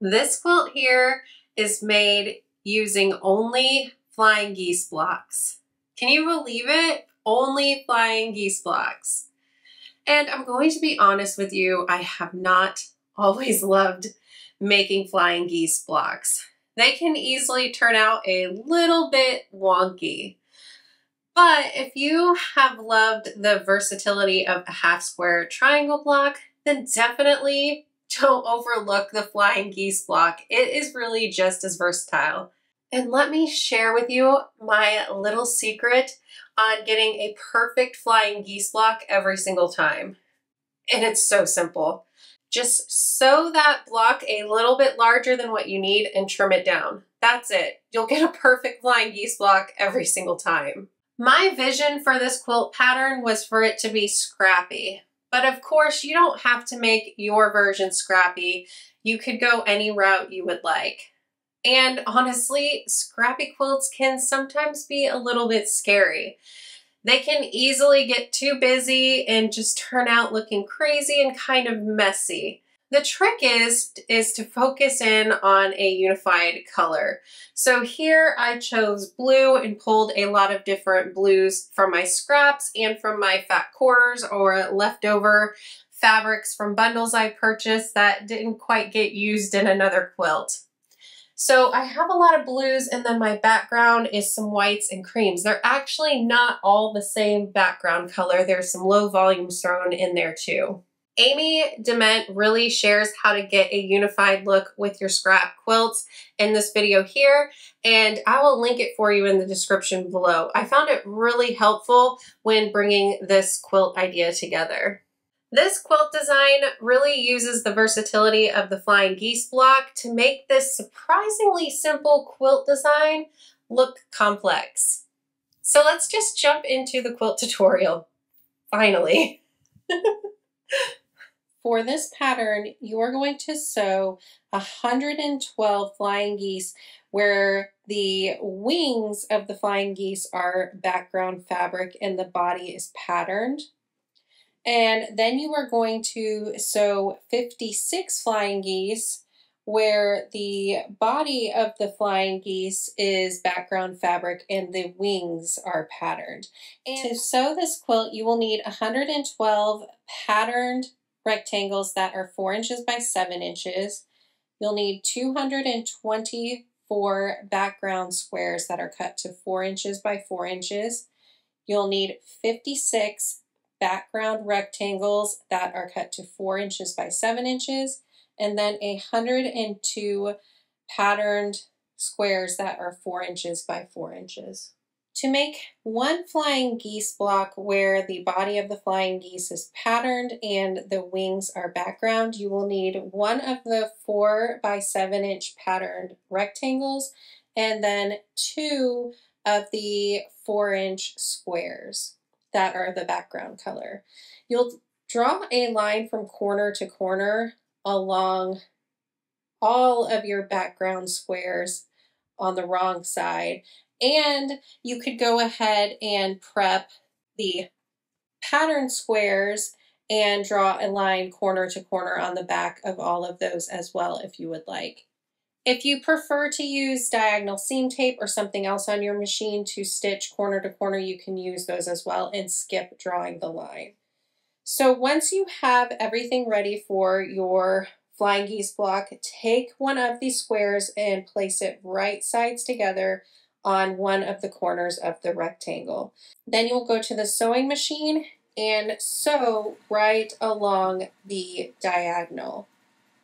This quilt here is made using only flying geese blocks. Can you believe it? Only flying geese blocks. And I'm going to be honest with you, I have not always loved making flying geese blocks. They can easily turn out a little bit wonky. But if you have loved the versatility of a half square triangle block, then definitely don't overlook the flying geese block. It is really just as versatile. And let me share with you my little secret on getting a perfect flying geese block every single time. And it's so simple. Just sew that block a little bit larger than what you need and trim it down. That's it. You'll get a perfect flying geese block every single time. My vision for this quilt pattern was for it to be scrappy. But of course, you don't have to make your version scrappy. You could go any route you would like. And honestly, scrappy quilts can sometimes be a little bit scary. They can easily get too busy and just turn out looking crazy and kind of messy. The trick is to focus in on a unified color. So here I chose blue and pulled a lot of different blues from my scraps and from my fat quarters or leftover fabrics from bundles I purchased that didn't quite get used in another quilt. So I have a lot of blues, and then my background is some whites and creams. They're actually not all the same background color. There's some low volumes thrown in there too. Amy Dement really shares how to get a unified look with your scrap quilts in this video here, and I will link it for you in the description below. I found it really helpful when bringing this quilt idea together. This quilt design really uses the versatility of the flying geese block to make this surprisingly simple quilt design look complex. So let's just jump into the quilt tutorial, finally. For this pattern, you are going to sew 112 flying geese where the wings of the flying geese are background fabric and the body is patterned. And then you are going to sew 56 flying geese where the body of the flying geese is background fabric and the wings are patterned. And to sew this quilt, you will need 112 patterned rectangles that are 4 inches by 7 inches. You'll need 224 background squares that are cut to 4 inches by 4 inches. You'll need 56 background rectangles that are cut to 4 inches by 7 inches, and then 102 patterned squares that are 4 inches by 4 inches. To make one flying geese block where the body of the flying geese is patterned and the wings are background, you will need one of the 4 by 7 inch patterned rectangles and then 2 of the 4-inch squares that are the background color. You'll draw a line from corner to corner along all of your background squares on the wrong side, and you could go ahead and prep the pattern squares and draw a line corner to corner on the back of all of those as well if you would like. If you prefer to use diagonal seam tape or something else on your machine to stitch corner to corner, you can use those as well and skip drawing the line. So once you have everything ready for your flying geese block, take one of these squares and place it right sides together on one of the corners of the rectangle. Then you'll go to the sewing machine and sew right along the diagonal.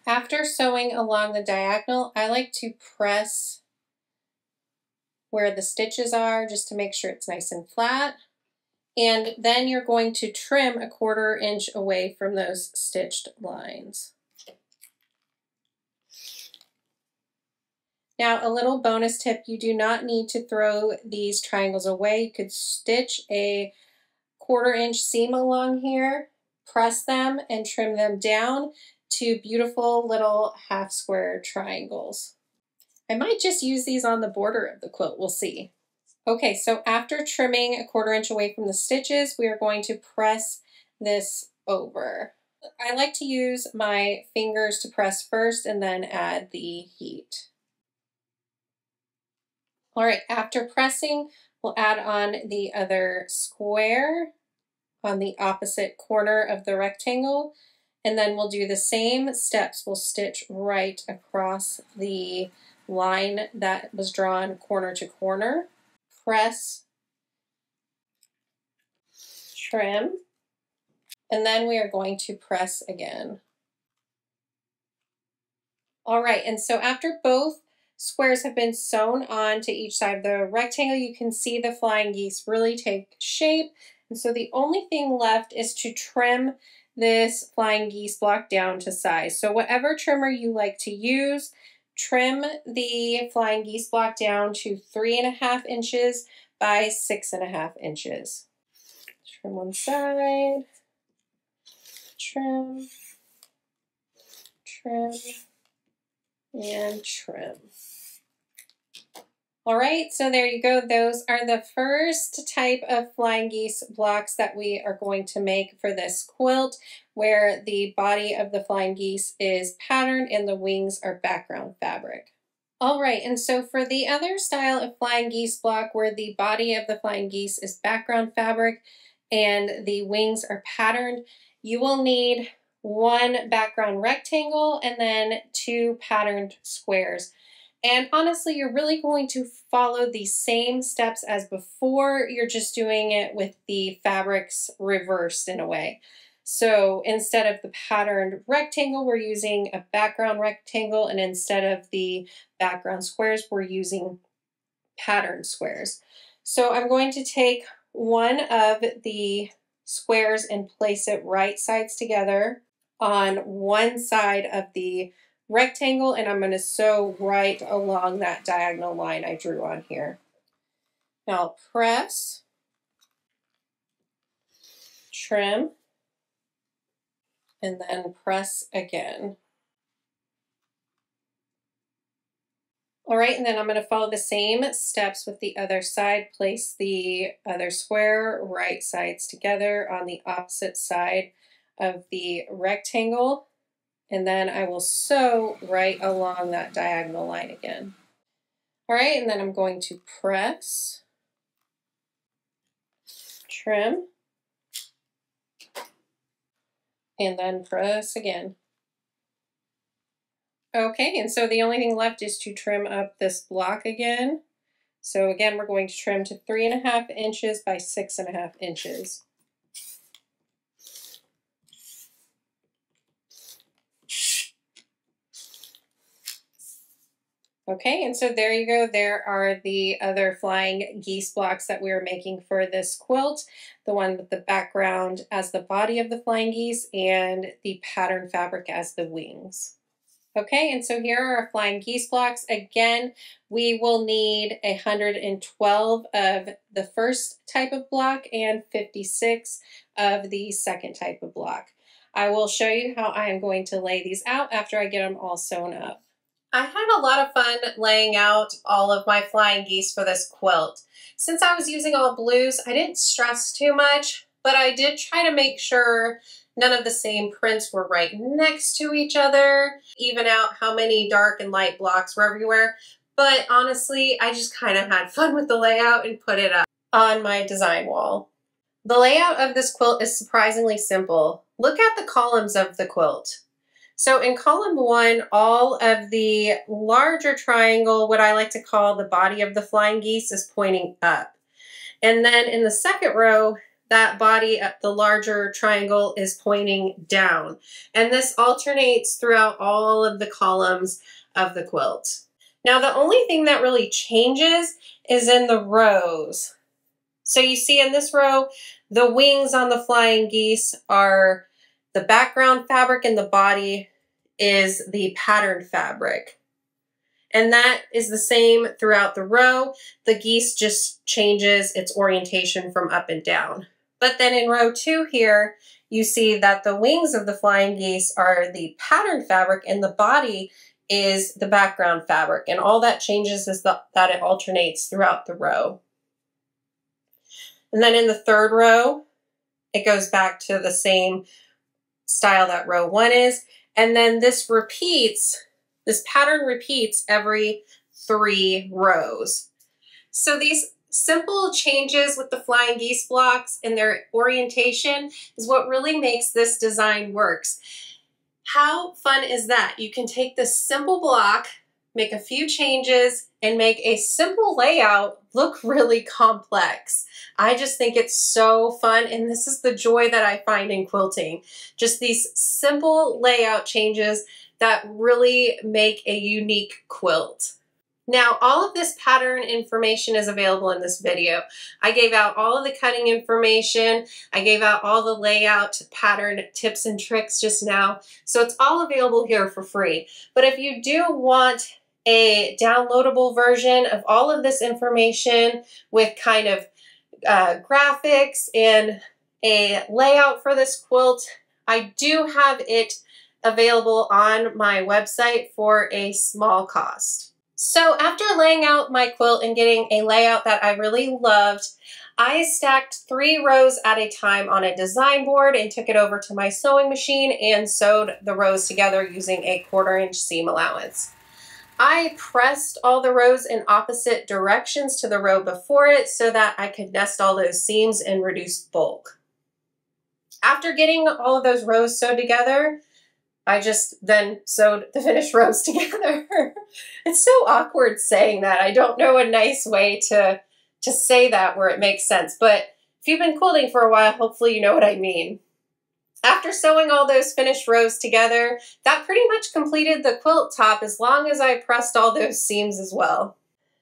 After sewing along the diagonal, I like to press where the stitches are just to make sure it's nice and flat. And then you're going to trim 1/4 inch away from those stitched lines. Now, a little bonus tip, you do not need to throw these triangles away. You could stitch a 1/4 inch seam along here, press them, and trim them down to beautiful little half square triangles. I might just use these on the border of the quilt, we'll see. Okay, so after trimming 1/4 inch away from the stitches, we are going to press this over. I like to use my fingers to press first and then add the heat. All right, after pressing, we'll add on the other square on the opposite corner of the rectangle, and then we'll do the same steps. We'll stitch right across the line that was drawn corner to corner. Press, trim, and then we are going to press again. All right, and so after both squares have been sewn on to each side of the rectangle, you can see the flying geese really take shape. And so the only thing left is to trim this flying geese block down to size. So whatever trimmer you like to use, trim the flying geese block down to 3.5 inches by 6.5 inches. Trim one side, trim, trim, and trim. All right, so there you go. Those are the first type of flying geese blocks that we are going to make for this quilt, where the body of the flying geese is patterned and the wings are background fabric. All right, and so for the other style of flying geese block where the body of the flying geese is background fabric and the wings are patterned, you will need one background rectangle and then 2 patterned squares. And honestly, you're really going to follow the same steps as before. You're just doing it with the fabrics reversed in a way. So instead of the patterned rectangle, we're using a background rectangle, and instead of the background squares, we're using patterned squares. So I'm going to take one of the squares and place it right sides together on one side of the rectangle, and I'm going to sew right along that diagonal line I drew on here. Now I'll press, trim, and then press again. All right, and then I'm going to follow the same steps with the other side. Place the other square right sides together on the opposite side of the rectangle, and then I will sew right along that diagonal line again. All right, and then I'm going to press, trim, and then press again. Okay, and so the only thing left is to trim up this block again. So again, we're going to trim to 3.5 inches by 6.5 inches. Okay, and so there you go. There are the other flying geese blocks that we are making for this quilt. The one with the background as the body of the flying geese and the pattern fabric as the wings. Okay, and so here are our flying geese blocks. Again, we will need 112 of the first type of block and 56 of the second type of block. I will show you how I am going to lay these out after I get them all sewn up. I had a lot of fun laying out all of my flying geese for this quilt. Since I was using all blues, I didn't stress too much, but I did try to make sure none of the same prints were right next to each other, even out how many dark and light blocks were everywhere. But honestly, I just kind of had fun with the layout and put it up on my design wall. The layout of this quilt is surprisingly simple. Look at the columns of the quilt. So in column 1, all of the larger triangle, what I like to call the body of the flying geese, is pointing up. And then in the second row, that body, the larger triangle, is pointing down. And this alternates throughout all of the columns of the quilt. Now the only thing that really changes is in the rows. So you see in this row, the wings on the flying geese are the background fabric and the body is the patterned fabric. And that is the same throughout the row. The geese just changes its orientation from up and down. But then in row 2 here, you see that the wings of the flying geese are the patterned fabric and the body is the background fabric. And all that changes is that it alternates throughout the row. And then in the third row, it goes back to the same style that row 1 is. And then this pattern repeats every 3 rows. So these simple changes with the flying geese blocks and their orientation is what really makes this design works. How fun is that? You can take this simple block, make a few changes, and make a simple layout look really complex. I just think it's so fun, and this is the joy that I find in quilting. Just these simple layout changes that really make a unique quilt. Now, all of this pattern information is available in this video. I gave out all of the cutting information. I gave out all the layout pattern tips and tricks just now. So it's all available here for free. But if you do want a downloadable version of all of this information with kind of graphics and a layout for this quilt, I do have it available on my website for a small cost. So after laying out my quilt and getting a layout that I really loved, I stacked 3 rows at a time on a design board and took it over to my sewing machine and sewed the rows together using a 1/4 inch seam allowance. I pressed all the rows in opposite directions to the row before it so that I could nest all those seams and reduce bulk. After getting all of those rows sewed together, I just then sewed the finished rows together. It's so awkward saying that. I don't know a nice way to say that where it makes sense, but if you've been quilting for a while, hopefully you know what I mean. After sewing all those finished rows together, that pretty much completed the quilt top as long as I pressed all those seams as well.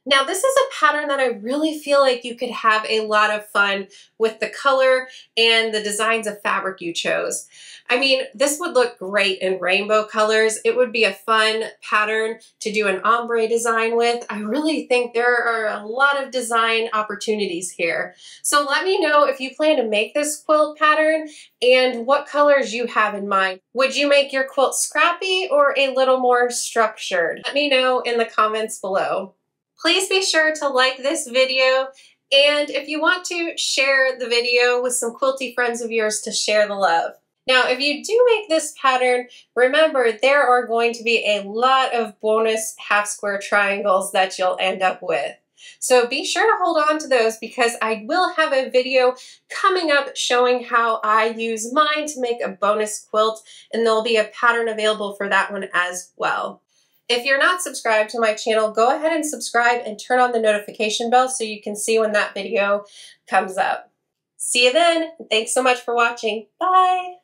Now, this is a pattern that I really feel like you could have a lot of fun with the color and the designs of fabric you chose. I mean, this would look great in rainbow colors. It would be a fun pattern to do an ombre design with. I really think there are a lot of design opportunities here. So let me know if you plan to make this quilt pattern and what colors you have in mind. Would you make your quilt scrappy or a little more structured? Let me know in the comments below. Please be sure to like this video, and if you want to, share the video with some quilty friends of yours to share the love. Now, if you do make this pattern, remember there are going to be a lot of bonus half square triangles that you'll end up with. So be sure to hold on to those because I will have a video coming up showing how I use mine to make a bonus quilt, and there'll be a pattern available for that one as well. If you're not subscribed to my channel, go ahead and subscribe and turn on the notification bell so you can see when that video comes up. See you then. Thanks so much for watching. Bye.